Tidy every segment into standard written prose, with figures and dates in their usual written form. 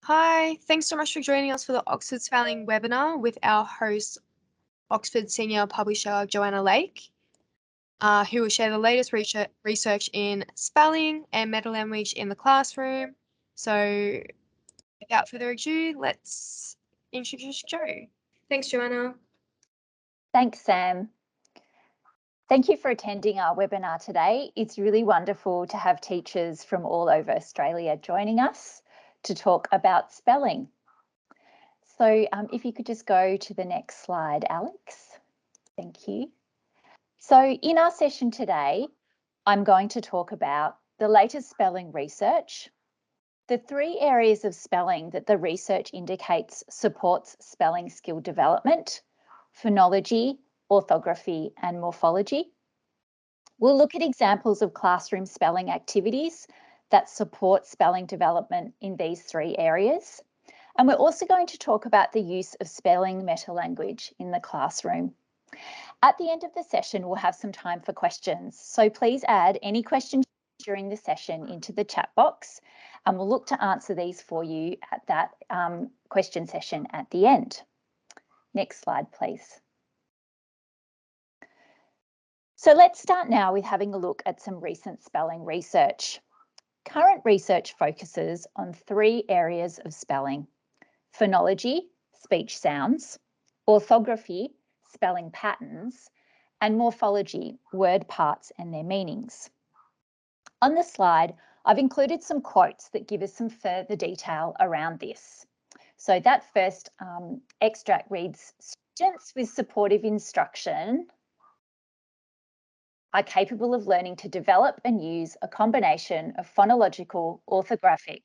Hi, thanks so much for joining us for the Oxford Spelling webinar with our host, Oxford Senior Publisher Joanna Lake, who will share the latest research in spelling and metalanguage in the classroom. So without further ado, let's introduce Jo. Thanks, Joanna. Thanks, Sam. Thank you for attending our webinar today. It's really wonderful to have teachers from all over Australia joining us to talk about spelling. So if you could just go to the next slide, Alex. Thank you. So in our session today, I'm going to talk about the latest spelling research, the 3 areas of spelling that the research indicates supports spelling skill development: phonology, orthography, and morphology. We'll look at examples of classroom spelling activities that support spelling development in these 3 areas. And we're also going to talk about the use of spelling metalanguage in the classroom. At the end of the session, we'll have some time for questions. So please add any questions during the session into the chat box, and we'll look to answer these for you at that question session at the end. Next slide, please. So let's start now with having a look at some recent spelling research. Current research focuses on 3 areas of spelling: phonology, speech sounds; orthography, spelling patterns; and morphology, word parts and their meanings. On the slide, I've included some quotes that give us some further detail around this. So that first extract reads, "Students with supportive instruction are capable of learning to develop and use a combination of phonological, orthographic,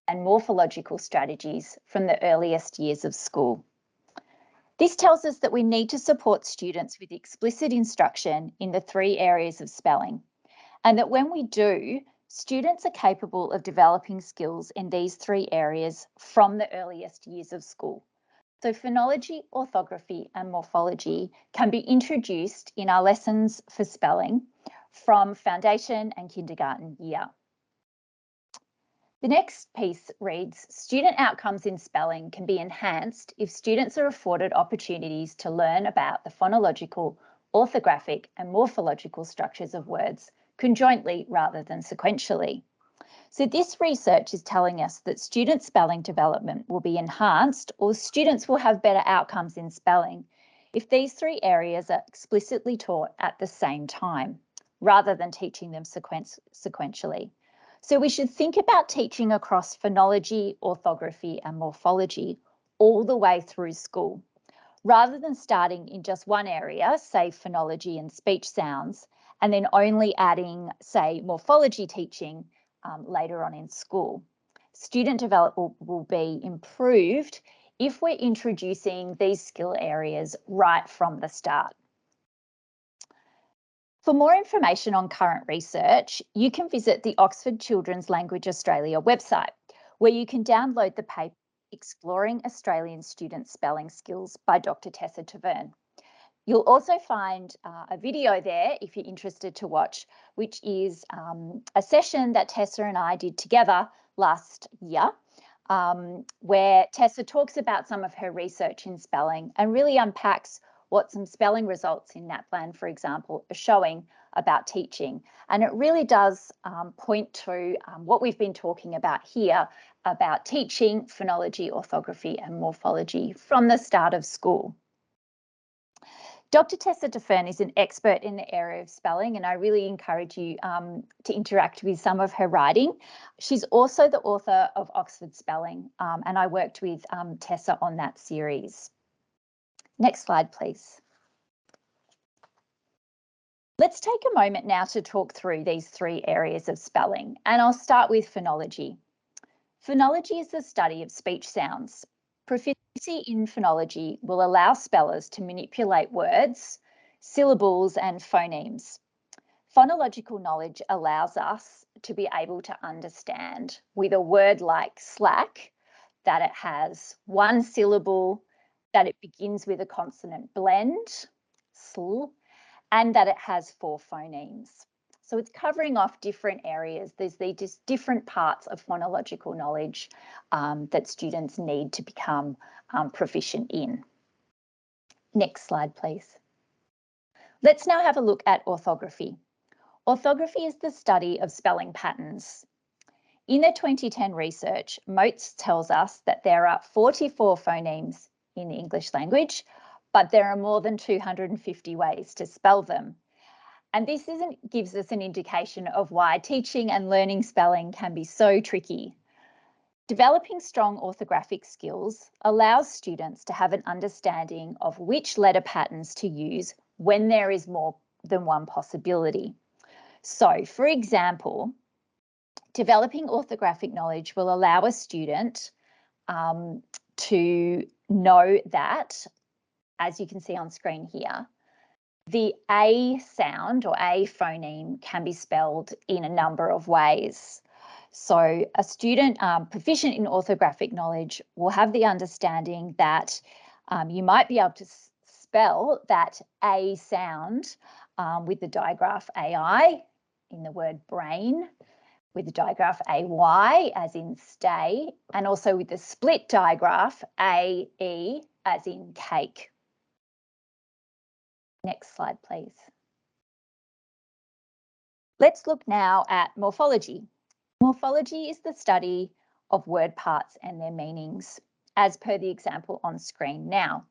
and morphological strategies from the earliest years of school." This tells us that we need to support students with explicit instruction in the 3 areas of spelling, and that when we do, students are capable of developing skills in these 3 areas from the earliest years of school. So phonology, orthography, and morphology can be introduced in our lessons for spelling from foundation and kindergarten year. The next piece reads, "Student outcomes in spelling can be enhanced if students are afforded opportunities to learn about the phonological, orthographic, and morphological structures of words conjointly rather than sequentially." So this research is telling us that student spelling development will be enhanced, or students will have better outcomes in spelling, if these 3 areas are explicitly taught at the same time, rather than teaching them sequentially. So we should think about teaching across phonology, orthography, and morphology all the way through school, rather than starting in just one area, say phonology and speech sounds, and then only adding, say, morphology teaching later on in school. Student development will be improved if we're introducing these skill areas right from the start. For more information on current research, you can visit the Oxford Children's Language Australia website, where you can download the paper "Exploring Australian Student Spelling Skills" by Dr. Tessa Taverne. You'll also find a video there if you're interested to watch, which is a session that Tessa and I did together last year, where Tessa talks about some of her research in spelling and really unpacks what some spelling results in NAPLAN, for example, are showing about teaching. And it really does point to what we've been talking about here about teaching phonology, orthography, and morphology from the start of school. Dr. Tessa Taverne is an expert in the area of spelling, and I really encourage you to interact with some of her writing. She's also the author of Oxford Spelling, and I worked with Tessa on that series. Next slide, please. Let's take a moment now to talk through these 3 areas of spelling, and I'll start with phonology. Phonology is the study of speech sounds. Proficiency in phonology will allow spellers to manipulate words, syllables, and phonemes. Phonological knowledge allows us to be able to understand with a word like slack that it has 1 syllable, that it begins with a consonant blend, sl, and that it has 4 phonemes. So it's covering off different areas. There's just different parts of phonological knowledge that students need to become proficient in. Next slide, please. Let's now have a look at orthography. Orthography is the study of spelling patterns. In their 2010 research, Motes tells us that there are 44 phonemes in the English language, but there are more than 250 ways to spell them. And this gives us an indication of why teaching and learning spelling can be so tricky. Developing strong orthographic skills allows students to have an understanding of which letter patterns to use when there is more than one possibility. So, for example, developing orthographic knowledge will allow a student to know that, as you can see on screen here, the A sound or A phoneme can be spelled in a number of ways. So a student proficient in orthographic knowledge will have the understanding that you might be able to spell that A sound with the digraph AI in the word brain, with the digraph AY as in stay, and also with the split digraph AE as in cake. Next slide, please. Let's look now at morphology. Morphology is the study of word parts and their meanings, as per the example on screen now.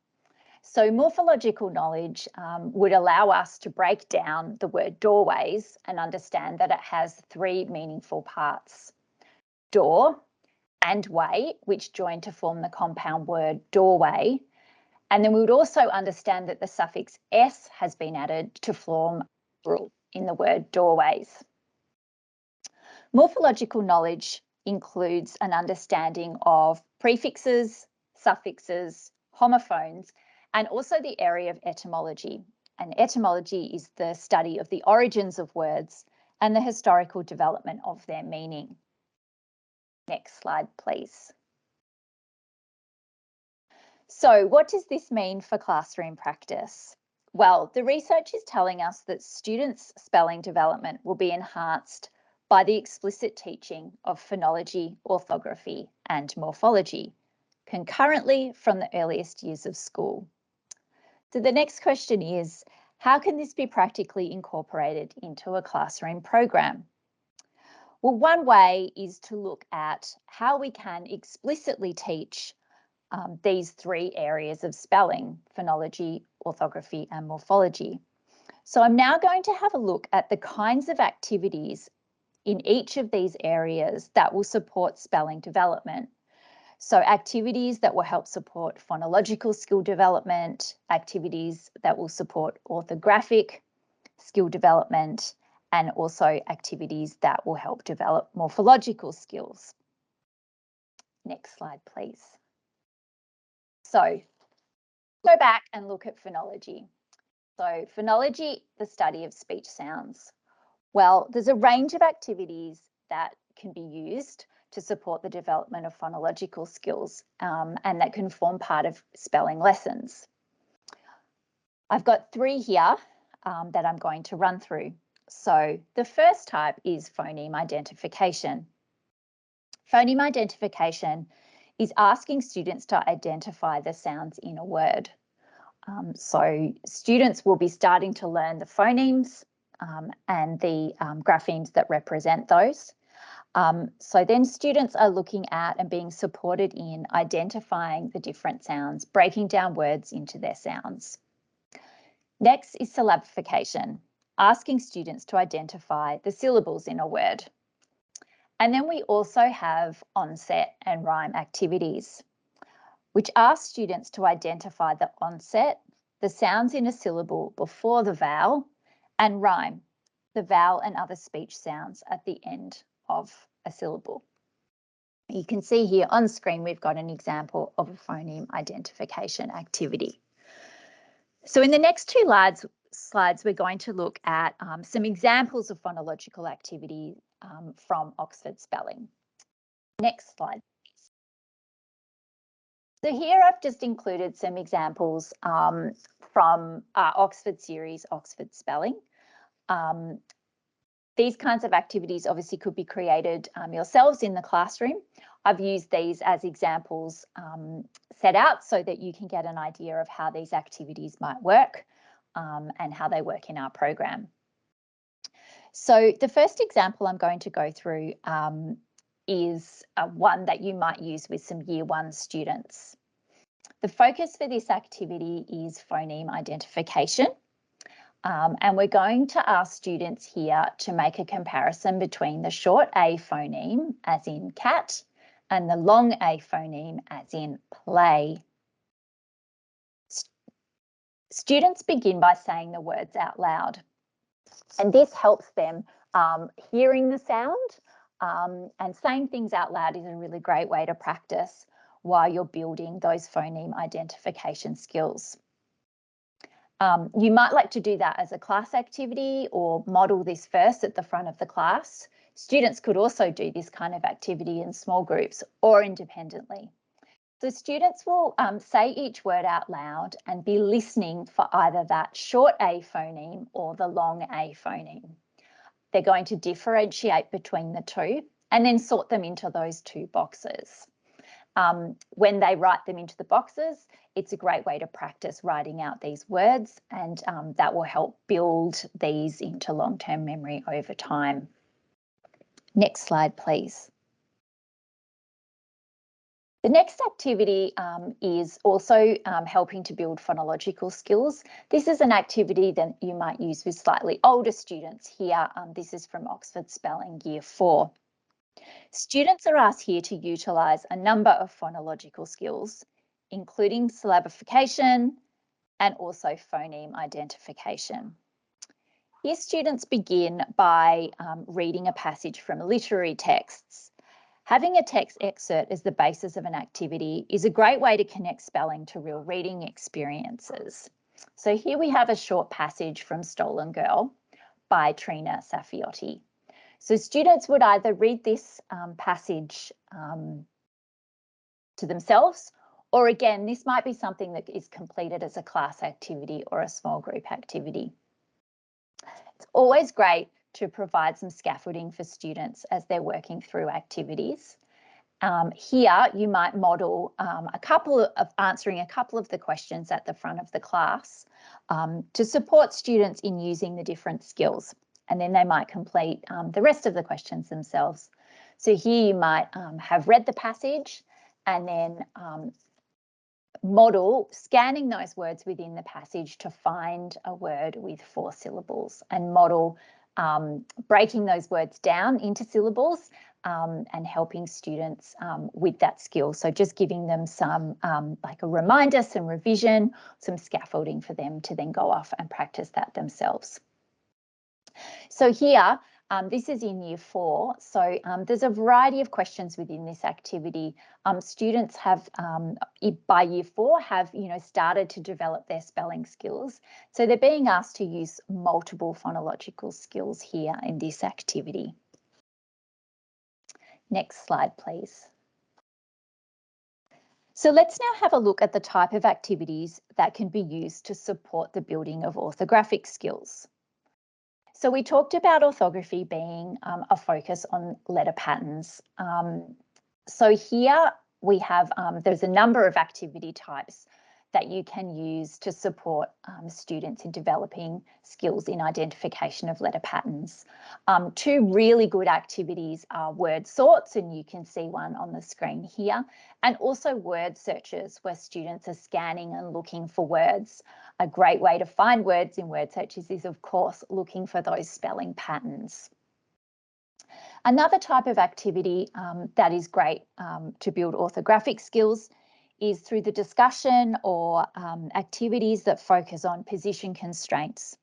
So morphological knowledge would allow us to break down the word doorways and understand that it has three meaningful parts: door and way, which join to form the compound word doorway. And then we would also understand that the suffix s has been added to form plural in the word doorways. Morphological knowledge includes an understanding of prefixes, suffixes, homophones, and also the area of etymology. And etymology is the study of the origins of words and the historical development of their meaning. Next slide, please. So what does this mean for classroom practice? Well, the research is telling us that students' spelling development will be enhanced by the explicit teaching of phonology, orthography, and morphology concurrently from the earliest years of school. So the next question is, how can this be practically incorporated into a classroom program? Well, one way is to look at how we can explicitly teach these three areas of spelling: phonology, orthography, and morphology. So I'm now going to have a look at the kinds of activities in each of these areas that will support spelling development. So activities that will help support phonological skill development, activities that will support orthographic skill development, and also activities that will help develop morphological skills. Next slide, please. So go back and look at phonology. So phonology, the study of speech sounds. Well, there's a range of activities that can be used to support the development of phonological skills and that can form part of spelling lessons. I've got three here that I'm going to run through. So the first type is phoneme identification. Phoneme identification is asking students to identify the sounds in a word. So students will be starting to learn the phonemes and the graphemes that represent those. So then students are looking at and being supported in identifying the different sounds, breaking down words into their sounds. Next is syllabification, asking students to identify the syllables in a word. And then we also have onset and rhyme activities, which ask students to identify the onset, the sounds in a syllable before the vowel, and rhyme, the vowel and other speech sounds at the end of a syllable. You can see here on screen, we've got an example of a phoneme identification activity. So in the next two slides, we're going to look at some examples of phonological activity from Oxford Spelling. Next slide. So here I've just included some examples from our Oxford series, Oxford Spelling. These kinds of activities obviously could be created yourselves in the classroom. I've used these as examples set out so that you can get an idea of how these activities might work and how they work in our program. So the first example I'm going to go through is one that you might use with some Year 1 students. The focus for this activity is phoneme identification. And we're going to ask students here to make a comparison between the short A phoneme, as in cat, and the long A phoneme, as in play. Students begin by saying the words out loud, and this helps them hearing the sound, and saying things out loud is a really great way to practice while you're building those phoneme identification skills. You might like to do that as a class activity or model this first at the front of the class. Students could also do this kind of activity in small groups or independently. So students will say each word out loud and be listening for either that short A phoneme or the long A phoneme. They're going to differentiate between the two and then sort them into those two boxes. When they write them into the boxes, it's a great way to practice writing out these words, and that will help build these into long-term memory over time. Next slide, please. The next activity is also helping to build phonological skills. This is an activity that you might use with slightly older students here. This is from Oxford Spelling Year 4. Students are asked here to utilise a number of phonological skills, including syllabification and also phoneme identification. Here students begin by reading a passage from literary texts. Having a text excerpt as the basis of an activity is a great way to connect spelling to real reading experiences. So here we have a short passage from Stolen Girl by Trina Safiotti. So students would either read this passage to themselves, or again, this might be something that is completed as a class activity or a small group activity. It's always great to provide some scaffolding for students as they're working through activities. Here you might model answering a couple of the questions at the front of the class to support students in using the different skills. And then they might complete the rest of the questions themselves. So here you might have read the passage and then model scanning those words within the passage to find a word with 4 syllables, and model breaking those words down into syllables and helping students with that skill. So just giving them some like a reminder, some revision, some scaffolding for them to then go off and practice that themselves. So here, this is in Year 4. So there's a variety of questions within this activity. Students have, by Year 4, have started to develop their spelling skills. So they're being asked to use multiple phonological skills here in this activity. Next slide, please. So let's now have a look at the type of activities that can be used to support the building of orthographic skills. So we talked about orthography being a focus on letter patterns. So here we have, there's a number of activity types that you can use to support students in developing skills in identification of letter patterns. 2 really good activities are word sorts, and you can see one on the screen here, and also word searches, where students are scanning and looking for words. A great way to find words in word searches is, of course, looking for those spelling patterns. Another type of activity that is great to build orthographic skills is through the discussion or activities that focus on position constraints.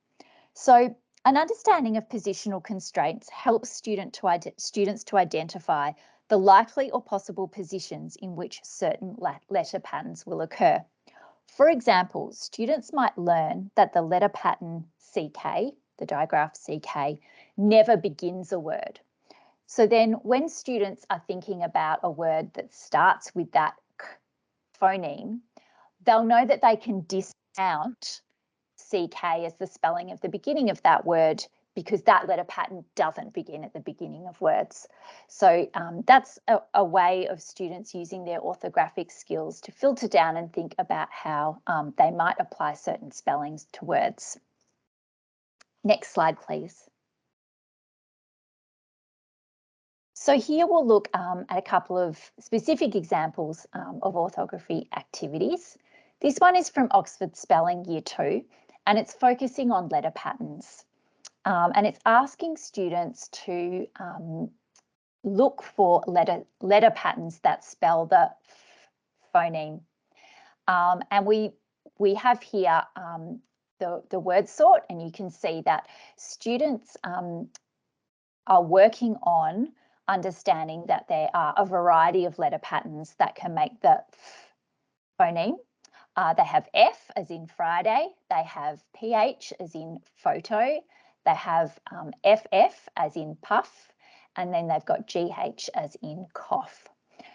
So an understanding of positional constraints helps students to identify the likely or possible positions in which certain letter patterns will occur. For example, students might learn that the letter pattern CK, the digraph CK, never begins a word. So then when students are thinking about a word that starts with that K phoneme, they'll know that they can discount CK as the spelling of the beginning of that word because that letter pattern doesn't begin at the beginning of words. So that's a way of students using their orthographic skills to filter down and think about how they might apply certain spellings to words. Next slide, please. So here we'll look at a couple of specific examples of orthography activities. This one is from Oxford Spelling Year 2, and it's focusing on letter patterns. And it's asking students to look for letter patterns that spell the phoneme. And we have here the word sort, and you can see that students are working on understanding that there are a variety of letter patterns that can make the phoneme. They have F as in Friday, they have PH as in photo, they have FF as in puff, and then they've got GH as in cough.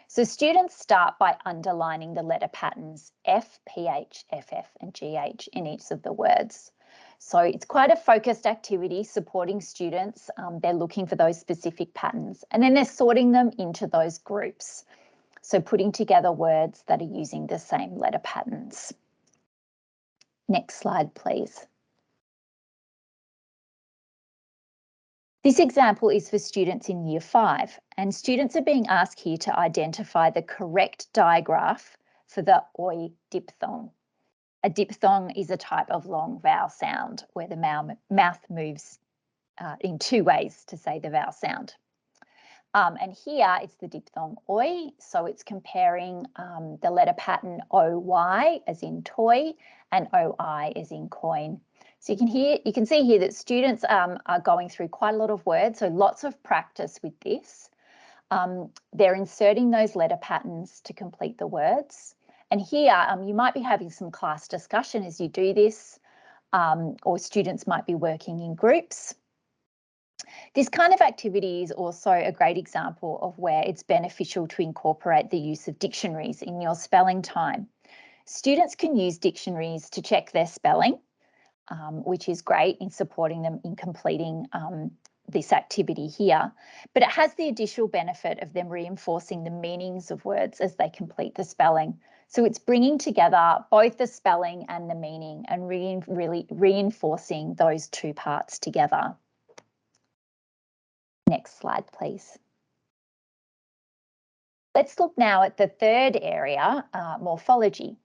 So students start by underlining the letter patterns F, PH, FF, and GH in each of the words. So it's quite a focused activity supporting students. They're looking for those specific patterns, and then they're sorting them into those groups. So putting together words that are using the same letter patterns. Next slide, please. This example is for students in Year 5, and students are being asked here to identify the correct digraph for the oi diphthong. A diphthong is a type of long vowel sound where the mouth moves in two ways to say the vowel sound. And here it's the diphthong oi, so it's comparing the letter pattern OY as in toy and OI as in coin. So you can see here that students are going through quite a lot of words, so lots of practice with this. They're inserting those letter patterns to complete the words. And here you might be having some class discussion as you do this, or students might be working in groups. This kind of activity is also a great example of where it's beneficial to incorporate the use of dictionaries in your spelling time. Students can use dictionaries to check their spelling, which is great in supporting them in completing this activity here, but it has the additional benefit of them reinforcing the meanings of words as they complete the spelling. So it's bringing together both the spelling and the meaning and really reinforcing those two parts together. Next slide, please. Let's look now at the third area, morphology.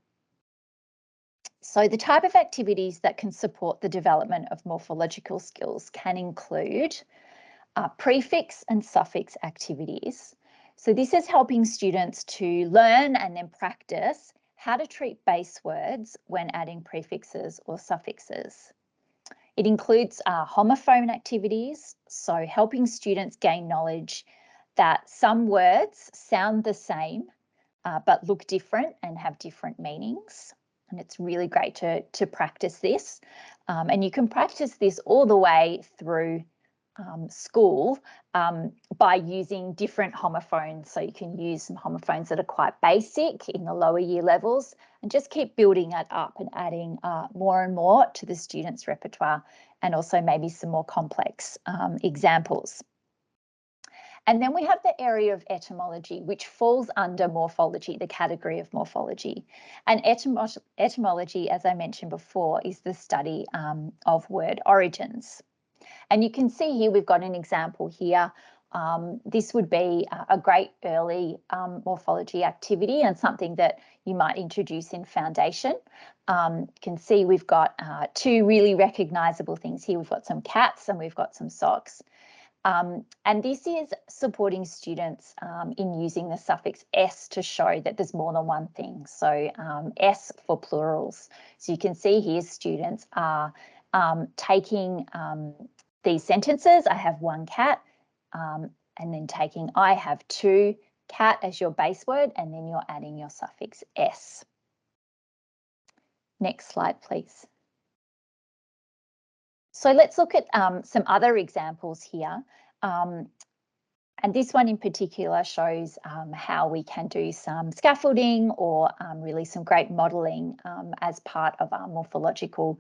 So the type of activities that can support the development of morphological skills can include prefix and suffix activities. So this is helping students to learn and then practice how to treat base words when adding prefixes or suffixes. It includes homophone activities, so helping students gain knowledge that some words sound the same but look different and have different meanings. And it's really great to practice this. And you can practice this all the way through school by using different homophones. So you can use some homophones that are quite basic in the lower year levels and just keep building it up and adding more and more to the students' repertoire, and also maybe some more complex examples. And then we have the area of etymology, which falls under morphology, the category of morphology. And etymology, as I mentioned before, is the study of word origins. And you can see here, we've got an example here. This would be a great early morphology activity and something that you might introduce in foundation. You can see we've got two really recognisable things here. We've got some cats and we've got some socks. And this is supporting students in using the suffix s to show that there's more than one thing. So s for plurals. So you can see here students are taking these sentences. I have one cat, and then taking I have two cat as your base word, and then you're adding your suffix s. Next slide, please. So let's look at some other examples here. And this one in particular shows how we can do some scaffolding or really some great modelling as part of our morphological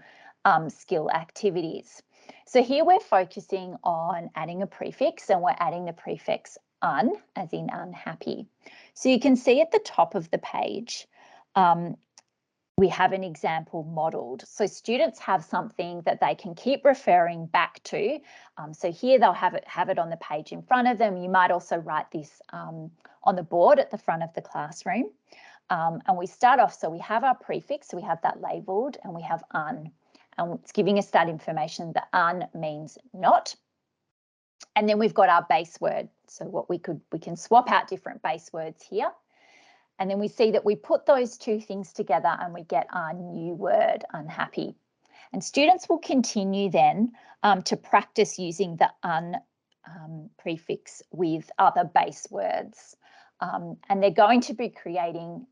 skill activities. So here we're focusing on adding a prefix, and we're adding the prefix un, as in unhappy. So you can see at the top of the page, we have an example modelled. So students have something that they can keep referring back to. So here they'll have it on the page in front of them. You might also write this on the board at the front of the classroom. And we start off, so we have our prefix, so we have that labelled, and we have un. And it's giving us that information that un means not. And then we've got our base word. So what we can swap out different base words here. And then we see that we put those two things together and we get our new word, unhappy. And students will continue then to practice using the un prefix with other base words. And they're going to be creating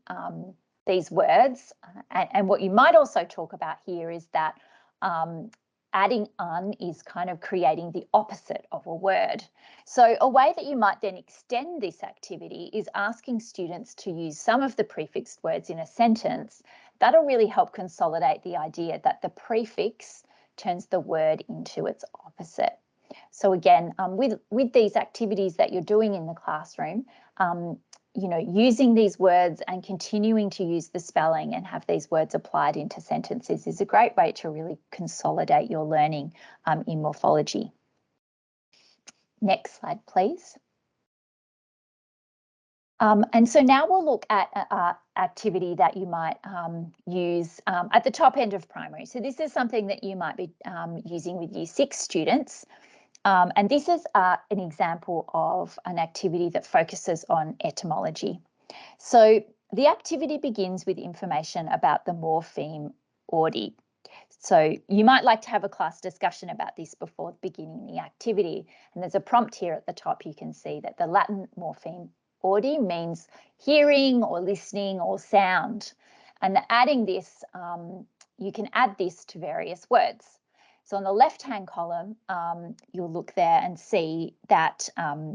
these words. And what you might also talk about here is that adding un is kind of creating the opposite of a word. So a way that you might then extend this activity is asking students to use some of the prefixed words in a sentence. That'll really help consolidate the idea that the prefix turns the word into its opposite. So again, with these activities that you're doing in the classroom, you know, using these words and continuing to use the spelling and have these words applied into sentences is a great way to really consolidate your learning in morphology. Next slide, please. And so now we'll look at an activity that you might use at the top end of primary. So this is something that you might be using with Year 6 students. And this is an example of an activity that focuses on etymology. So the activity begins with information about the morpheme audi. So you might like to have a class discussion about this before beginning the activity. And there's a prompt here at the top. You can see that the Latin morpheme audi means hearing or listening or sound. And adding this, you can add this to various words. So on the left-hand column, you'll look there and see that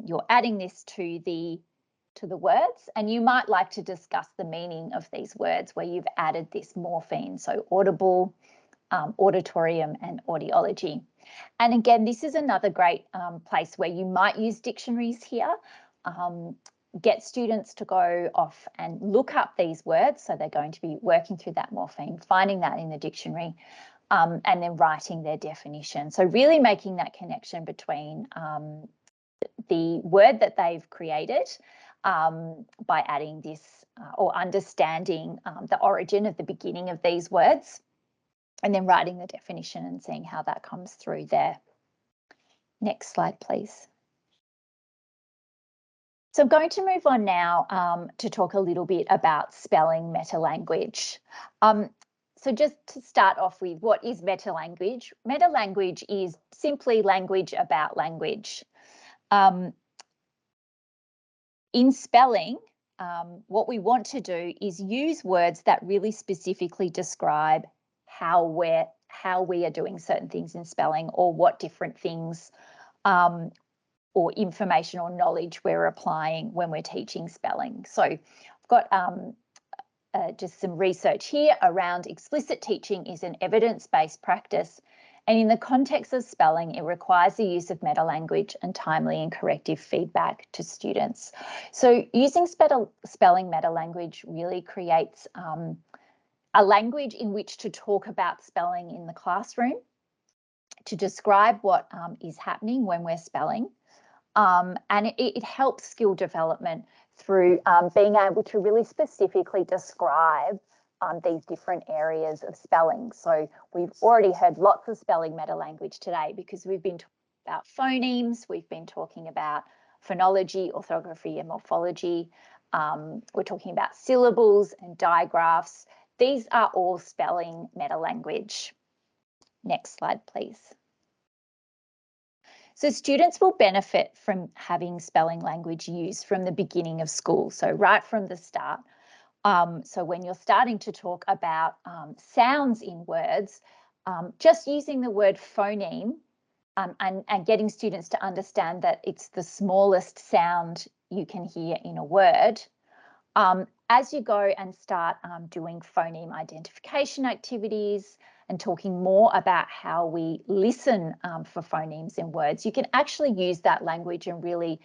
you're adding this to the words, and you might like to discuss the meaning of these words where you've added this morpheme, so audible, auditorium, and audiology. And again, this is another great place where you might use dictionaries here. Get students to go off and look up these words. So they're going to be working through that morpheme, finding that in the dictionary, and then writing their definition. So really making that connection between the word that they've created by adding this or understanding the origin of the beginning of these words, and then writing the definition and seeing how that comes through there. Next slide, please. So I'm going to move on now to talk a little bit about spelling metalanguage. So just to start off with, what is metalanguage? Metalanguage is simply language about language. In spelling, what we want to do is use words that really specifically describe how we are doing certain things in spelling, or what different things or information or knowledge we're applying when we're teaching spelling. So I've got just some research here around explicit teaching is an evidence-based practice, and in the context of spelling, it requires the use of metalanguage and timely and corrective feedback to students. So using spelling metalanguage really creates a language in which to talk about spelling in the classroom, to describe what is happening when we're spelling. And it helps skill development through being able to really specifically describe these different areas of spelling. So we've already heard lots of spelling metalanguage today because we've been talking about phonemes, we've been talking about phonology, orthography, and morphology. We're talking about syllables and digraphs. These are all spelling metalanguage. Next slide, please. So students will benefit from having spelling language used from the beginning of school, so right from the start. So when you're starting to talk about sounds in words, just using the word phoneme and getting students to understand that it's the smallest sound you can hear in a word. As you go and start doing phoneme identification activities, and talking more about how we listen for phonemes in words, you can actually use that language and really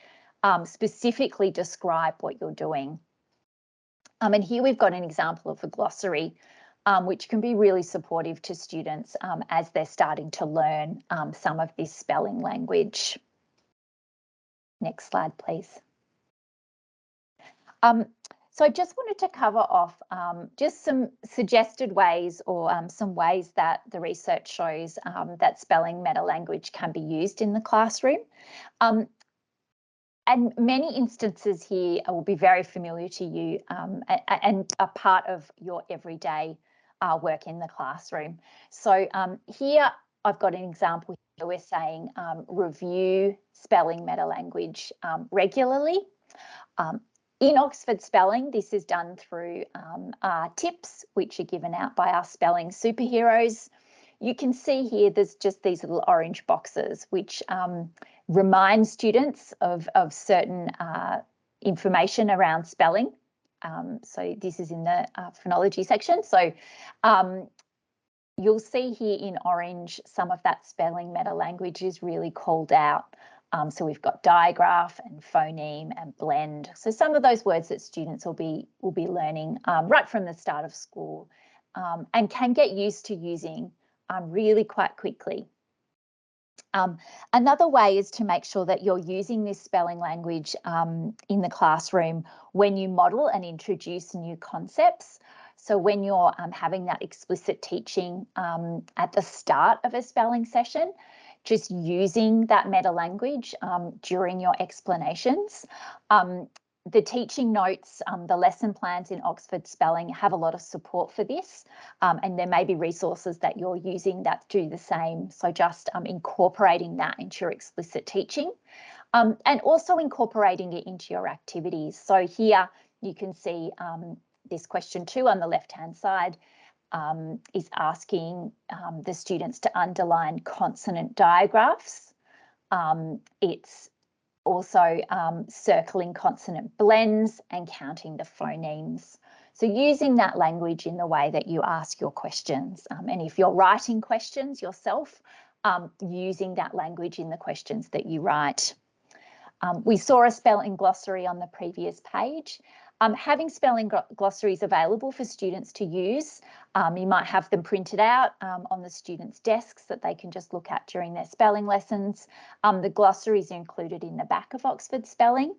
specifically describe what you're doing. And here we've got an example of a glossary, which can be really supportive to students as they're starting to learn some of this spelling language. Next slide, please. So I just wanted to cover off just some suggested ways or some ways that the research shows that spelling metalanguage can be used in the classroom. And many instances here will be very familiar to you and a part of your everyday work in the classroom. So here I've got an example here. We're saying review spelling metalanguage regularly. In Oxford Spelling, this is done through tips, which are given out by our spelling superheroes. You can see here there's just these little orange boxes, which remind students of certain information around spelling. So this is in the phonology section. So you'll see here in orange, some of that spelling metalanguage is really called out. So we've got digraph and phoneme and blend. So some of those words that students will be learning right from the start of school and can get used to using really quite quickly. Another way is to make sure that you're using this spelling language in the classroom when you model and introduce new concepts. So when you're having that explicit teaching at the start of a spelling session, just using that meta language during your explanations. The teaching notes, the lesson plans in Oxford Spelling have a lot of support for this, and there may be resources that you're using that do the same. So just incorporating that into your explicit teaching and also incorporating it into your activities. So here you can see this question 2 on the left-hand side is asking the students to underline consonant digraphs. It's also circling consonant blends and counting the phonemes. So using that language in the way that you ask your questions. And if you're writing questions yourself, using that language in the questions that you write. We saw a spelling glossary on the previous page. Having spelling glossaries available for students to use, you might have them printed out on the students' desks that they can just look at during their spelling lessons. The glossaries are included in the back of Oxford Spelling.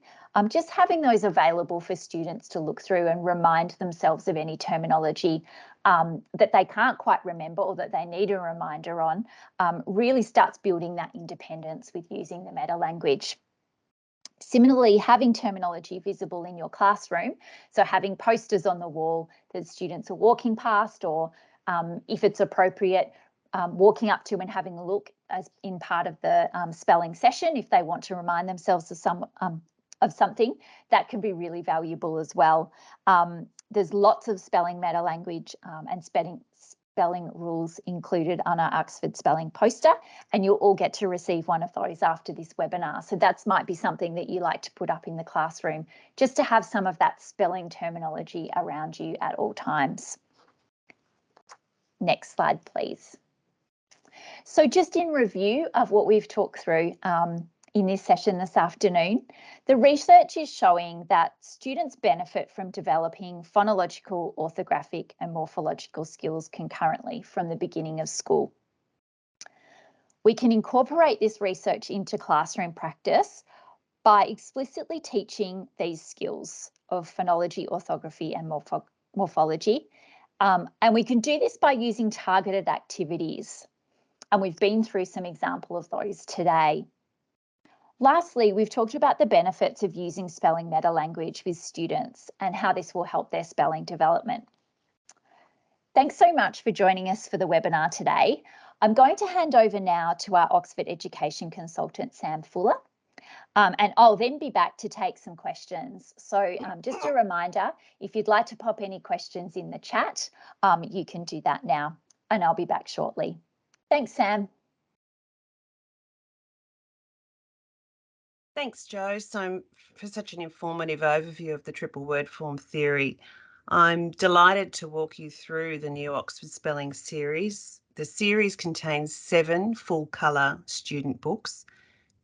Just having those available for students to look through and remind themselves of any terminology that they can't quite remember or that they need a reminder on really starts building that independence with using the meta language. Similarly, having terminology visible in your classroom, so having posters on the wall that students are walking past, or if it's appropriate, walking up to and having a look as in part of the spelling session if they want to remind themselves of something, that can be really valuable as well. There's lots of spelling meta language and spelling rules included on our Oxford Spelling poster, and you'll all get to receive one of those after this webinar. So that might be something that you like to put up in the classroom, just to have some of that spelling terminology around you at all times. Next slide, please. So just in review of what we've talked through in this session this afternoon, the research is showing that students benefit from developing phonological, orthographic and morphological skills concurrently from the beginning of school. We can incorporate this research into classroom practice by explicitly teaching these skills of phonology, orthography and morphology. And we can do this by using targeted activities. And we've been through some example of those today. Lastly, we've talked about the benefits of using spelling meta language with students and how this will help their spelling development. Thanks so much for joining us for the webinar today. I'm going to hand over now to our Oxford Education Consultant, Sam Fuller, and I'll then be back to take some questions. So just a reminder, if you'd like to pop any questions in the chat, you can do that now, and I'll be back shortly. Thanks, Sam. Thanks, Jo, for such an informative overview of the triple word form theory. I'm delighted to walk you through the new Oxford Spelling series The series contains 7 full-colour student books,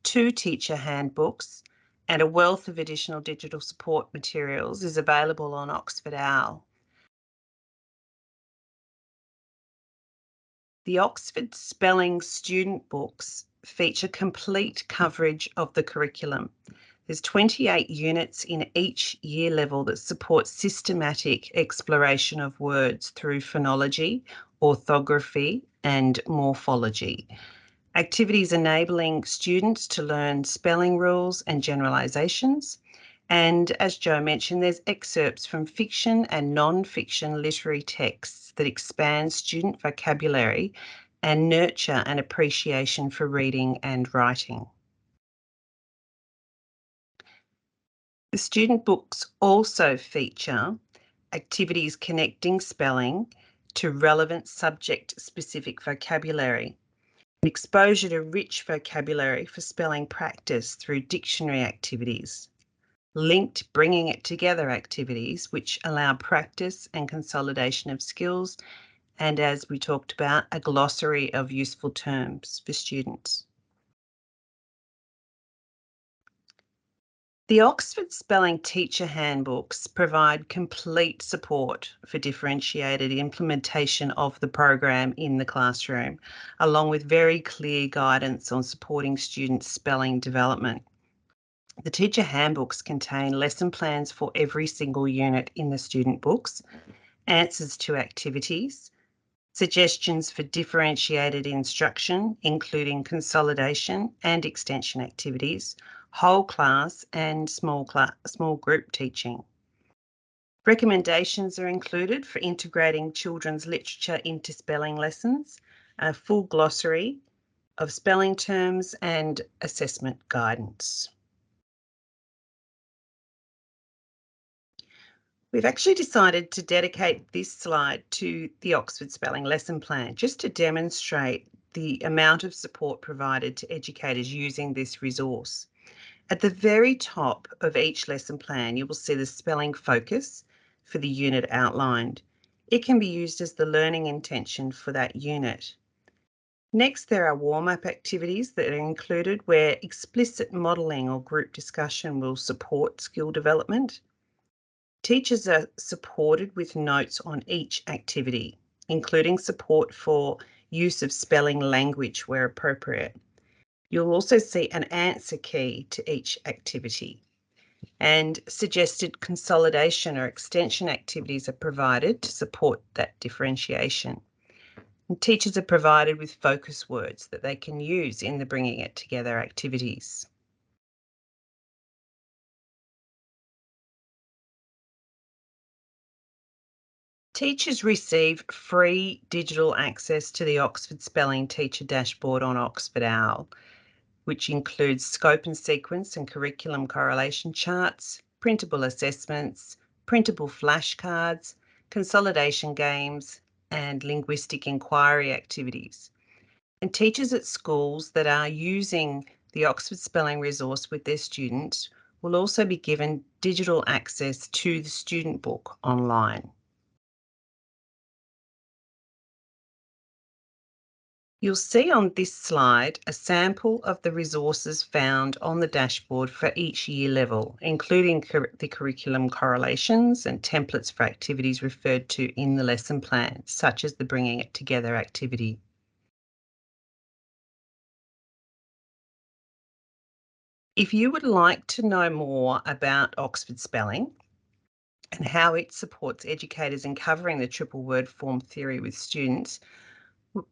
2 teacher handbooks, and a wealth of additional digital support materials is available on Oxford OWL. The Oxford Spelling student books feature complete coverage of the curriculum. There's 28 units in each year level that support systematic exploration of words through phonology, orthography, and morphology. Activities enabling students to learn spelling rules and generalisations. And as Jo mentioned, there's excerpts from fiction and non-fiction literary texts that expand student vocabulary and nurture an appreciation for reading and writing. The student books also feature activities connecting spelling to relevant subject-specific vocabulary, exposure to rich vocabulary for spelling practice through dictionary activities, linked bringing it together activities which allow practice and consolidation of skills, and as we talked about, a glossary of useful terms for students. The Oxford Spelling Teacher Handbooks provide complete support for differentiated implementation of the program in the classroom, along with very clear guidance on supporting students' spelling development. The teacher handbooks contain lesson plans for every single unit in the student books, answers to activities, suggestions for differentiated instruction, including consolidation and extension activities, whole class and small group teaching. Recommendations are included for integrating children's literature into spelling lessons, a full glossary of spelling terms and assessment guidance. We've actually decided to dedicate this slide to the Oxford Spelling Lesson Plan, just to demonstrate the amount of support provided to educators using this resource. At the very top of each lesson plan, you will see the spelling focus for the unit outlined. It can be used as the learning intention for that unit. Next, there are warm-up activities that are included where explicit modelling or group discussion will support skill development. Teachers are supported with notes on each activity, including support for use of spelling language where appropriate. You'll also see an answer key to each activity, and suggested consolidation or extension activities are provided to support that differentiation. And teachers are provided with focus words that they can use in the bringing it together activities. Teachers receive free digital access to the Oxford Spelling Teacher Dashboard on Oxford OWL, which includes scope and sequence and curriculum correlation charts, printable assessments, printable flashcards, consolidation games, and linguistic inquiry activities. And teachers at schools that are using the Oxford Spelling resource with their students will also be given digital access to the student book online. You'll see on this slide a sample of the resources found on the dashboard for each year level, including the curriculum correlations and templates for activities referred to in the lesson plan, such as the Bringing It Together activity. If you would like to know more about Oxford Spelling and how it supports educators in covering the triple word form theory with students,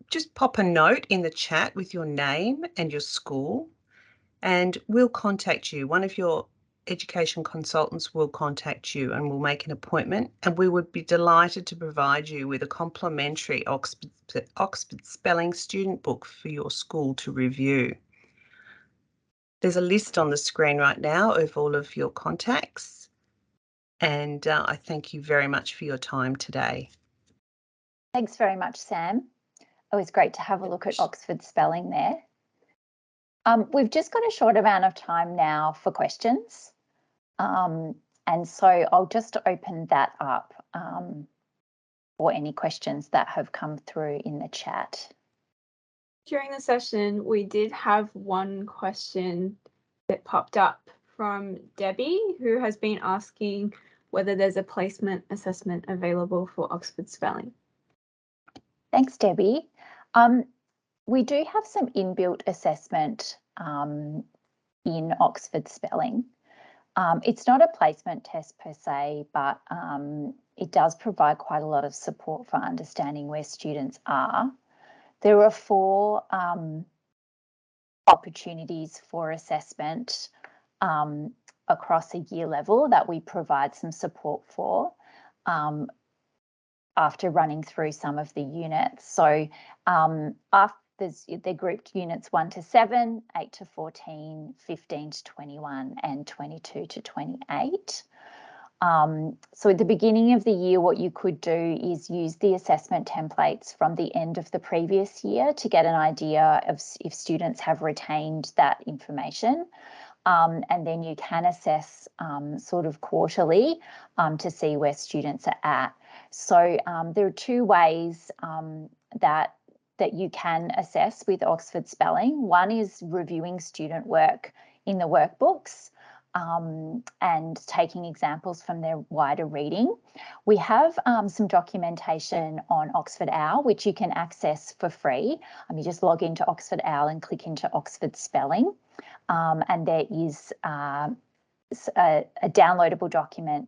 just pop a note in the chat with your name and your school, and we'll contact you. One of your education consultants will contact you and we'll make an appointment, and we would be delighted to provide you with a complimentary Oxford Spelling student book for your school to review. There's a list on the screen right now of all of your contacts, and I thank you very much for your time today. Thanks very much, Sam. Always great to have a look at Oxford Spelling there. We've just got a short amount of time now for questions. And so I'll just open that up. or any questions that have come through in the chat. During the session, we did have one question that popped up from Debbie, who has been asking whether there's a placement assessment available for Oxford Spelling. Thanks, Debbie. We do have some inbuilt assessment in Oxford Spelling. It's not a placement test per se, but it does provide quite a lot of support for understanding where students are. There are 4 opportunities for assessment across a year level that we provide some support for after running through some of the units. So they're grouped units 1 to 7, 8 to 14, 15 to 21, and 22 to 28. So at the beginning of the year, what you could do is use the assessment templates from the end of the previous year to get an idea of if students have retained that information. And then you can assess sort of quarterly to see where students are at. So there are 2 ways that you can assess with Oxford Spelling. One is reviewing student work in the workbooks and taking examples from their wider reading. We have some documentation on Oxford OWL, which you can access for free. You just log into Oxford OWL and click into Oxford Spelling. And there is a downloadable document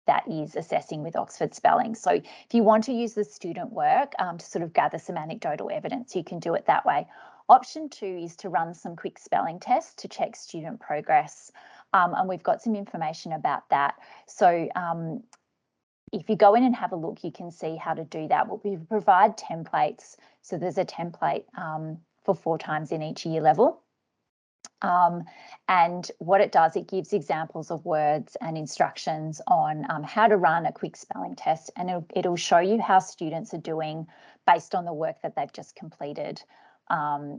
that is assessing with Oxford Spelling. So if you want to use the student work to sort of gather some anecdotal evidence, you can do it that way. Option 2 is to run some quick spelling tests to check student progress. And we've got some information about that. So if you go in and have a look, you can see how to do that. We provide templates. So there's a template for 4 times in each year level. And what it does, it gives examples of words and instructions on how to run a quick spelling test, and it'll show you how students are doing based on the work that they've just completed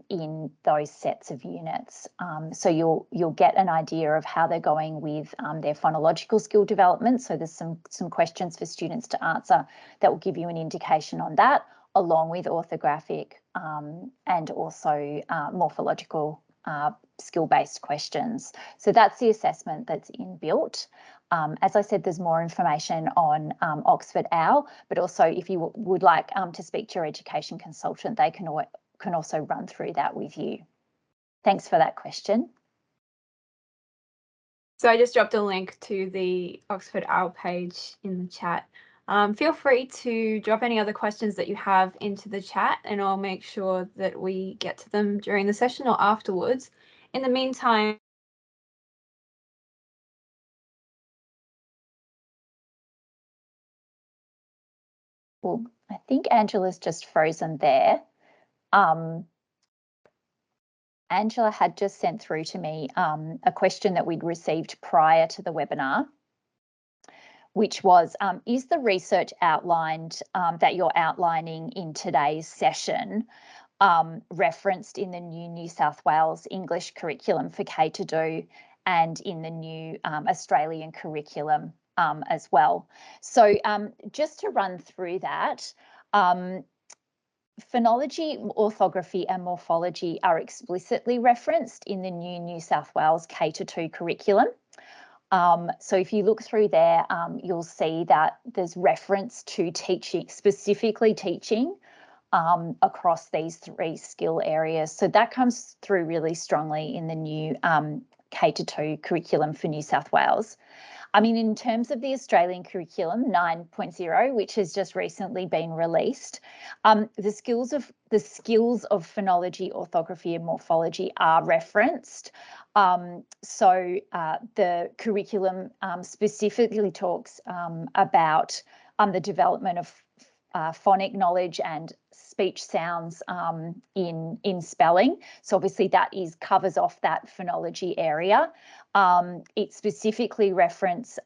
in those sets of units. So you'll get an idea of how they're going with their phonological skill development. So there's some questions for students to answer that will give you an indication on that, along with orthographic and also morphological skill-based questions. So that's the assessment that's inbuilt. As I said, there's more information on Oxford OWL, but also if you would like to speak to your education consultant, they can also run through that with you. Thanks for that question. So I just dropped a link to the Oxford OWL page in the chat. Feel free to drop any other questions that you have into the chat, and I'll make sure that we get to them during the session or afterwards. In the meantime, Well, I think Angela's just frozen there. Angela had just sent through to me a question that we'd received prior to the webinar, which was, is the research outlined that you're outlining in today's session referenced in the new New South Wales English curriculum for K2Do and in the new Australian curriculum as well? So just to run through that, phonology, orthography and morphology are explicitly referenced in the new New South Wales K2 curriculum. So if you look through there, you'll see that there's reference to teaching, specifically teaching across these 3 skill areas. So that comes through really strongly in the new K2 curriculum for New South Wales. I mean, in terms of the Australian curriculum 9.0, which has just recently been released, the skills of phonology, orthography and morphology are referenced. So the curriculum specifically talks about the development of phonic knowledge and speech sounds in spelling. So obviously that covers off that phonology area. It specifically references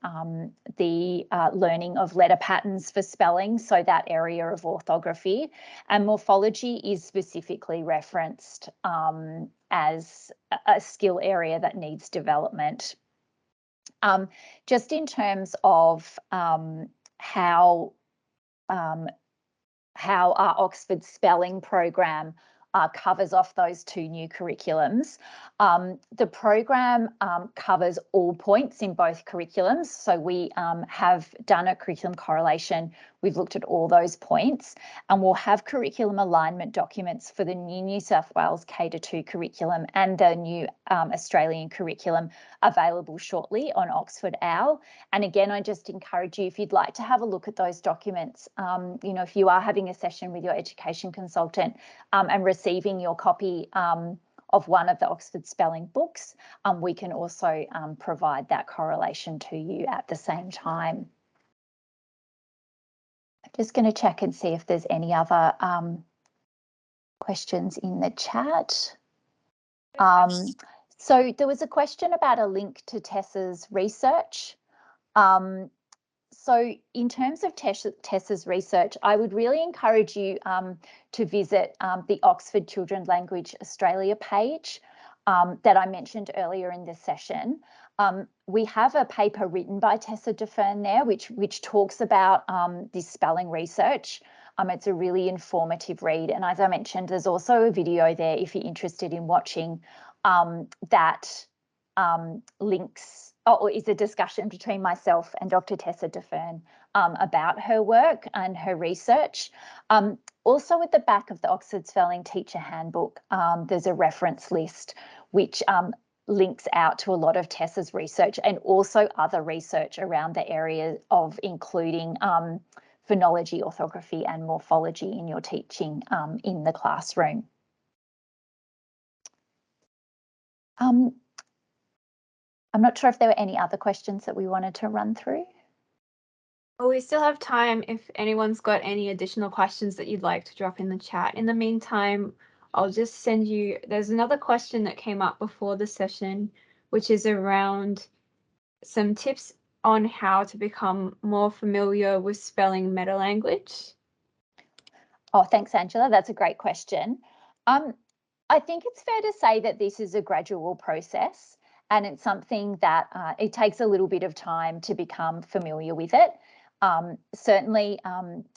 the learning of letter patterns for spelling, so that area of orthography, and morphology is specifically referenced as a skill area that needs development. Just in terms of how how our Oxford spelling program covers off those two new curriculums. The program covers all points in both curriculums. So we have done a curriculum correlation. We've looked at all those points, and we'll have curriculum alignment documents for the new New South Wales K-2 curriculum and the new Australian curriculum available shortly on Oxford OWL. And again, I just encourage you, if you'd like to have a look at those documents, you know, if you are having a session with your education consultant and receiving your copy of one of the Oxford spelling books, we can also provide that correlation to you at the same time. I'm just going to check and see if there's any other questions in the chat. So there was a question about a link to Tessa's research. So in terms of Tessa's research, I would really encourage you to visit the Oxford Children's Language Australia page that I mentioned earlier in this session. We have a paper written by Tessa Defern there, which talks about this spelling research. It's a really informative read. And as I mentioned, there's also a video there if you're interested in watching that links, or is a discussion between myself and Dr. Tessa Defern about her work and her research. Also at the back of the Oxford Spelling Teacher Handbook, there's a reference list which links out to a lot of Tessa's research and also other research around the area of including phonology, orthography and morphology in your teaching in the classroom. I'm not sure if there were any other questions that we wanted to run through. Well, we still have time if anyone's got any additional questions that you'd like to drop in the chat. In the meantime, I'll just send you, there's another question that came up before the session, which is around some tips on how to become more familiar with spelling metalanguage. Oh, thanks, Angela. That's a great question. I think it's fair to say that this is a gradual process, and it's something that it takes a little bit of time to become familiar with it. Certainly,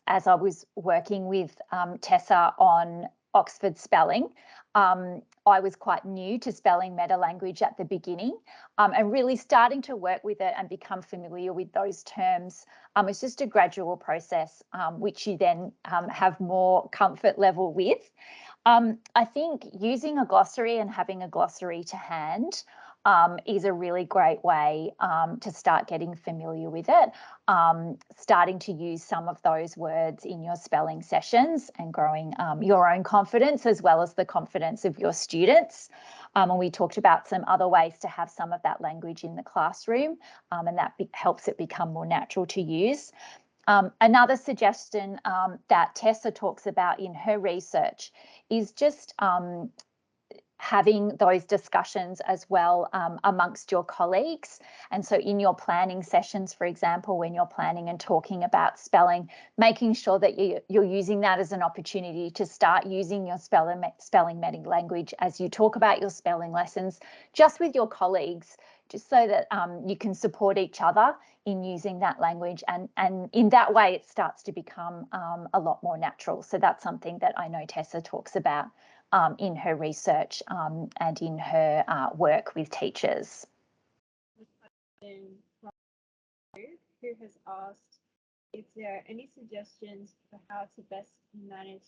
as I was working with Tessa on Oxford spelling, I was quite new to spelling metalanguage at the beginning, and really starting to work with it and become familiar with those terms. It's just a gradual process, which you then have more comfort level with. I think using a glossary and having a glossary to hand is a really great way to start getting familiar with it, starting to use some of those words in your spelling sessions and growing your own confidence as well as the confidence of your students. And we talked about some other ways to have some of that language in the classroom, and that helps it become more natural to use. Another suggestion that Tessa talks about in her research is just having those discussions as well amongst your colleagues. And so in your planning sessions, for example, when you're planning and talking about spelling, making sure that you're using that as an opportunity to start using your spelling metalanguage as you talk about your spelling lessons, just with your colleagues, just so that you can support each other in using that language. And in that way, it starts to become a lot more natural. So that's something that I know Tessa talks about in her research and in her work with teachers. Who has asked if there are any suggestions for how to best manage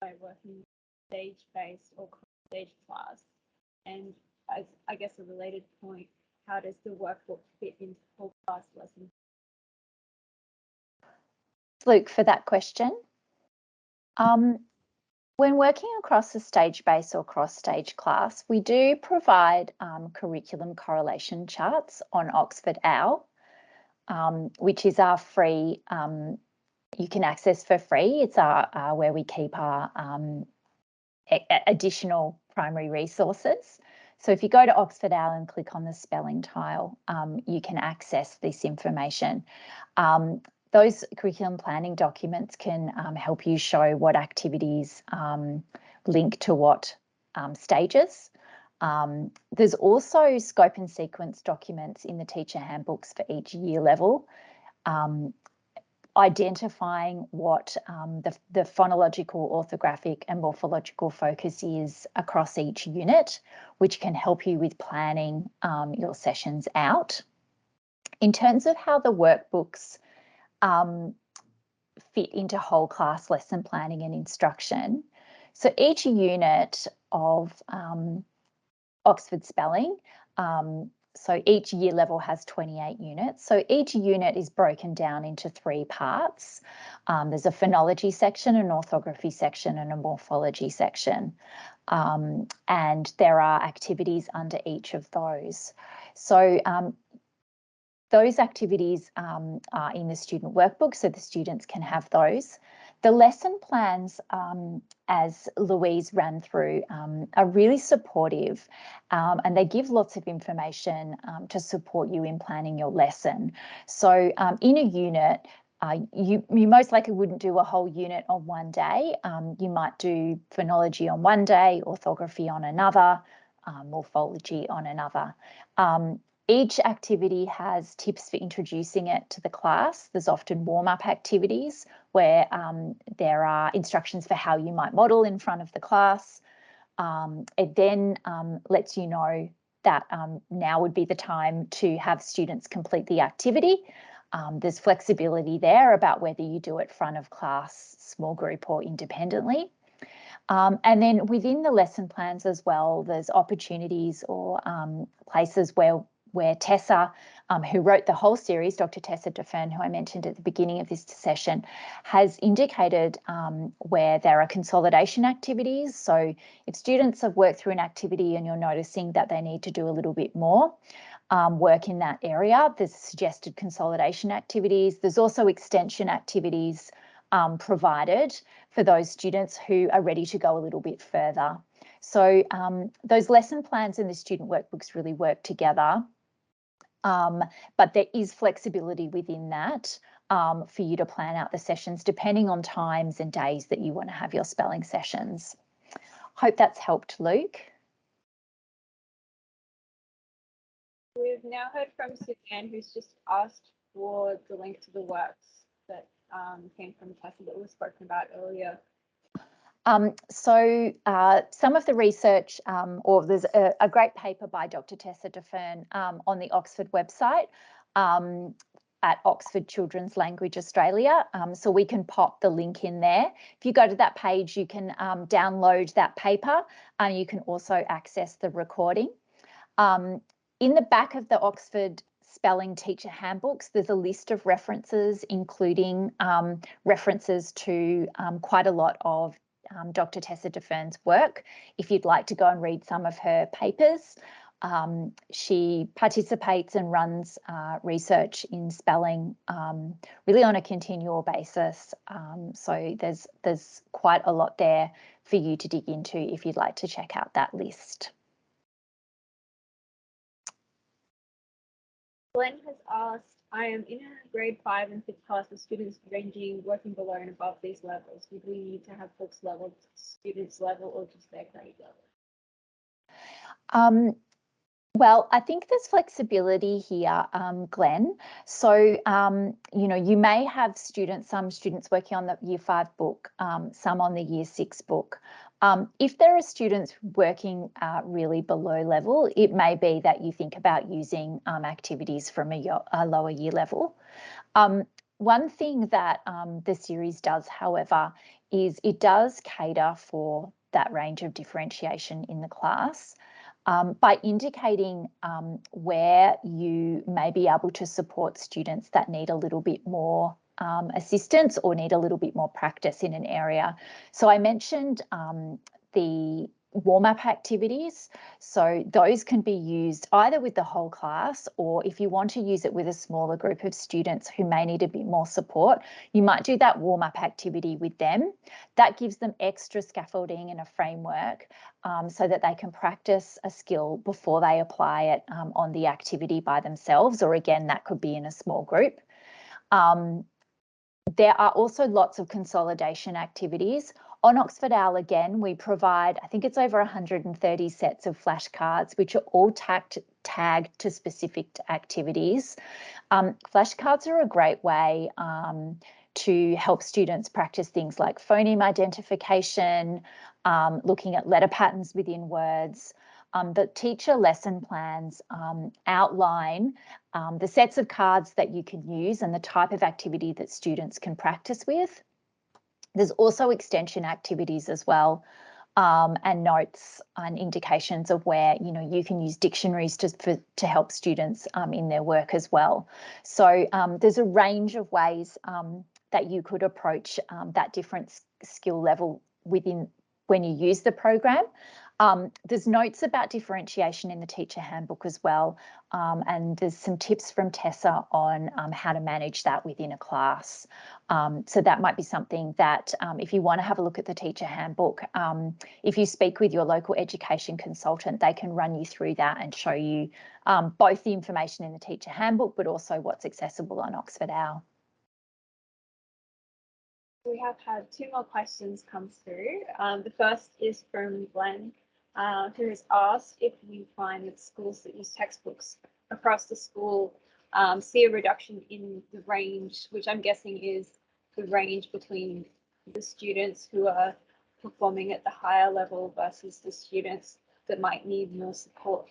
by working stage-based or stage class, and as I guess a related point, how does the workbook fit into whole class lessons? Luke, for that question. When working across a stage-based or cross-stage class, we do provide curriculum correlation charts on Oxford OWL, which is our free, you can access for free. It's our where we keep our additional primary resources. So if you go to Oxford OWL and click on the spelling tile, you can access this information. Those curriculum planning documents can help you show what activities link to what stages. There's also scope and sequence documents in the teacher handbooks for each year level. identifying what the phonological, orthographic and morphological focus is across each unit, which can help you with planning your sessions out. In terms of how the workbooks fit into whole class lesson planning and instruction, so each unit of Oxford Spelling, so each year level has 28 units. So each unit is broken down into 3 parts. There's a phonology section, an orthography section, and a morphology section. And there are activities under each of those. So those activities are in the student workbook, so the students can have those. The lesson plans, as Louise ran through, are really supportive, and they give lots of information to support you in planning your lesson. So in a unit, you most likely wouldn't do a whole unit on one day. You might do phonology on one day, orthography on another, morphology on another. Each activity has tips for introducing it to the class. There's often warm-up activities where there are instructions for how you might model in front of the class. It then lets you know that now would be the time to have students complete the activity. There's flexibility there about whether you do it front of class, small group or independently. And then within the lesson plans as well, there's opportunities or places where Tessa, who wrote the whole series, Dr. Tessa DeFern, who I mentioned at the beginning of this session, has indicated where there are consolidation activities. So if students have worked through an activity and you're noticing that they need to do a little bit more work in that area, there's suggested consolidation activities. There's also extension activities provided for those students who are ready to go a little bit further. So those lesson plans and the student workbooks really work together. But there is flexibility within that for you to plan out the sessions depending on times and days that you want to have your spelling sessions. Hope that's helped, Luke. We've now heard from Suzanne, who's just asked for the link to the works that came from Tessa that was spoken about earlier. So some of the research, or there's a great paper by Dr. Tessa DeFern on the Oxford website at Oxford Children's Language Australia. So we can pop the link in there. If you go to that page, you can download that paper and you can also access the recording. In the back of the Oxford Spelling Teacher Handbooks, there's a list of references, including references to quite a lot of Dr. Tessa DeFern's work. If you'd like to go and read some of her papers, she participates and runs research in spelling really on a continual basis. So there's quite a lot there for you to dig into if you'd like to check out that list. Glenn has asked, I am in a grade 5 and 5th class with students ranging working below and above these levels. Would we need to have books level to students level or just their grade level? Well, I think there's flexibility here, Glenn. So, you know, you may have some students working on the Year 5 book, some on the Year 6 book. If there are students working really below level, it may be that you think about using activities from a lower year level. One thing that the series does, however, is it does cater for that range of differentiation in the class. By indicating where you may be able to support students that need a little bit more assistance or need a little bit more practice in an area. So I mentioned the warm-up activities. So those can be used either with the whole class, or if you want to use it with a smaller group of students who may need a bit more support, you might do that warm-up activity with them. That gives them extra scaffolding and a framework so that they can practice a skill before they apply it on the activity by themselves, or again, that could be in a small group. There are also lots of consolidation activities. On Oxford Owl, again, we provide, I think it's over 130 sets of flashcards, which are all tagged to specific activities. Flashcards are a great way to help students practice things like phoneme identification, looking at letter patterns within words. The teacher lesson plans outline the sets of cards that you can use and the type of activity that students can practice with. There's also extension activities as well, and notes and indications of where you can use dictionaries to help students in their work as well. So there's a range of ways that you could approach that different skill level when you use the program. There's notes about differentiation in the teacher handbook as well, and there's some tips from Tessa on how to manage that within a class. So that might be something that if you want to have a look at the teacher handbook, if you speak with your local education consultant, they can run you through that and show you both the information in the teacher handbook, but also what's accessible on Oxford OWL. We have had 2 more questions come through. The first is from Glenn, who has asked if you find that schools that use textbooks across the school see a reduction in the range, which I'm guessing is the range between the students who are performing at the higher level versus the students that might need more support.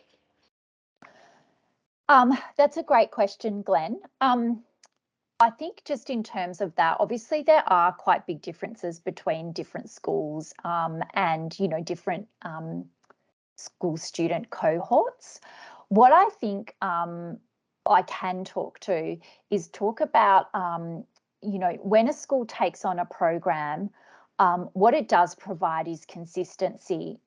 That's a great question, Glenn. I think just in terms of that, obviously there are quite big differences between different schools and different school student cohorts. What I think I can talk about when a school takes on a program, what it does provide is consistency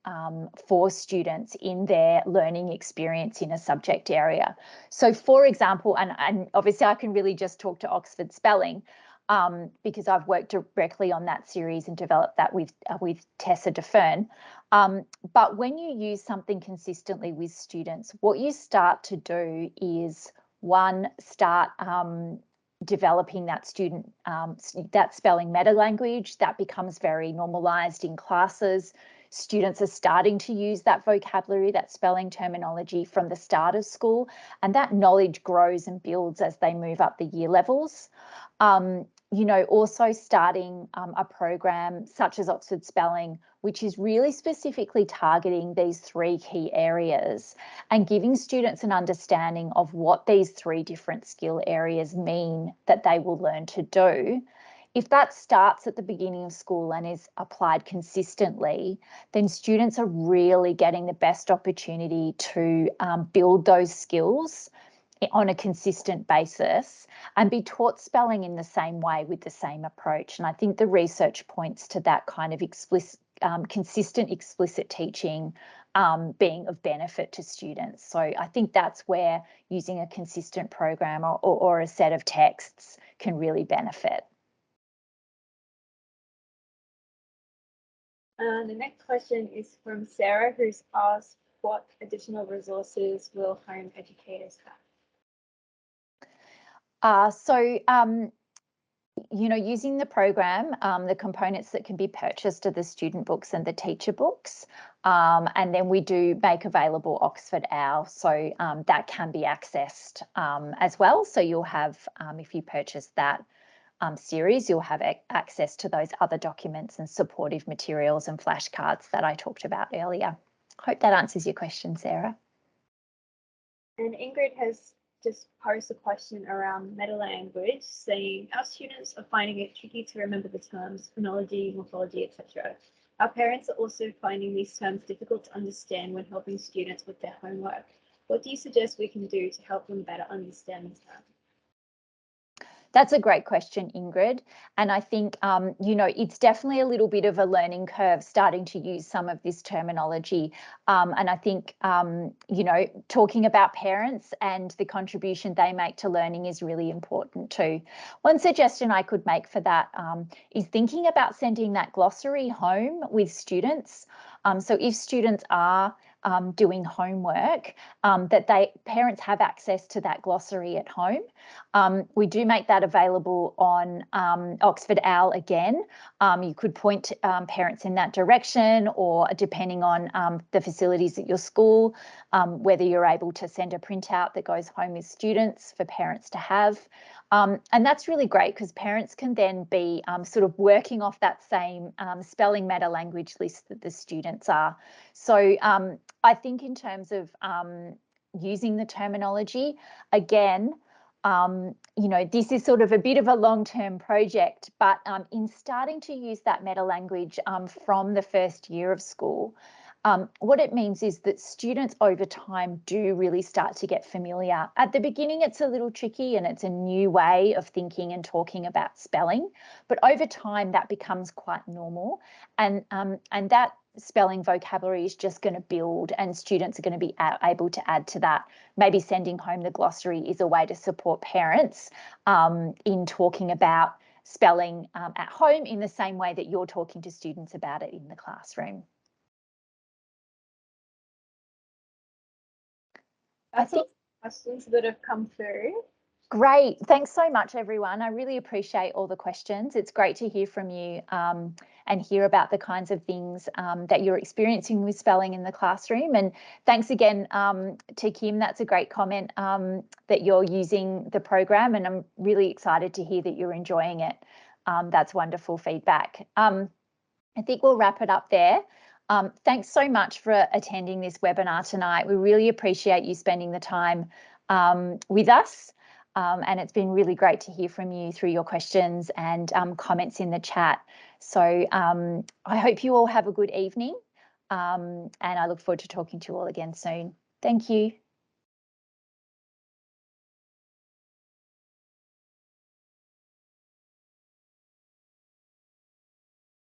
for students in their learning experience in a subject area. So for example, and obviously I can really just talk to Oxford Spelling because I've worked directly on that series and developed that with Tessa DeFern. But when you use something consistently with students, what you start to do is start developing that student, that spelling metalanguage that becomes very normalized in classes. Students are starting to use that vocabulary, that spelling terminology from the start of school, and that knowledge grows and builds as they move up the year levels. Also starting a program such as Oxford Spelling, which is really specifically targeting these 3 key areas and giving students an understanding of what these 3 different skill areas mean that they will learn to do. If that starts at the beginning of school and is applied consistently, then students are really getting the best opportunity to build those skills on a consistent basis and be taught spelling in the same way with the same approach. And I think the research points to that kind of consistent, explicit teaching being of benefit to students. So I think that's where using a consistent program or a set of texts can really benefit. The next question is from Sarah, who's asked what additional resources will home educators have? Using the program, the components that can be purchased are the student books and the teacher books. And then we do make available Oxford OWL, so that can be accessed as well. So you'll have, if you purchase that series, you'll have access to those other documents and supportive materials and flashcards that I talked about earlier. Hope that answers your question, Sarah. And Ingrid has just posed a question around metalanguage, saying our students are finding it tricky to remember the terms phonology, morphology, etc. Our parents are also finding these terms difficult to understand when helping students with their homework. What do you suggest we can do to help them better understand the terms? That's a great question, Ingrid. And I think, it's definitely a little bit of a learning curve starting to use some of this terminology. And I think, talking about parents and the contribution they make to learning is really important too. One suggestion I could make for that is thinking about sending that glossary home with students. So if students are doing homework, that parents have access to that glossary at home. We do make that available on Oxford OWL again. You could point parents in that direction, or depending on the facilities at your school, whether you're able to send a printout that goes home with students for parents to have. And that's really great because parents can then be sort of working off that same spelling meta language list that the students are. So I think in terms of using the terminology, again, you know, this is sort of a bit of a long-term project, but in starting to use that meta language from the first year of school, what it means is that students over time do really start to get familiar. At the beginning, it's a little tricky and it's a new way of thinking and talking about spelling, but over time that becomes quite normal, and that spelling vocabulary is just going to build, and students are going to be able to add to that. Maybe sending home the glossary is a way to support parents in talking about spelling at home in the same way that you're talking to students about it in the classroom. That's all questions that have come through. Great. Thanks so much, everyone. I really appreciate all the questions. It's great to hear from you and hear about the kinds of things that you're experiencing with spelling in the classroom. And thanks again to Kim. That's a great comment that you're using the program, and I'm really excited to hear that you're enjoying it. That's wonderful feedback. I think we'll wrap it up there. Thanks so much for attending this webinar tonight. We really appreciate you spending the time with us. And it's been really great to hear from you through your questions and comments in the chat. So I hope you all have a good evening, and I look forward to talking to you all again soon. Thank you.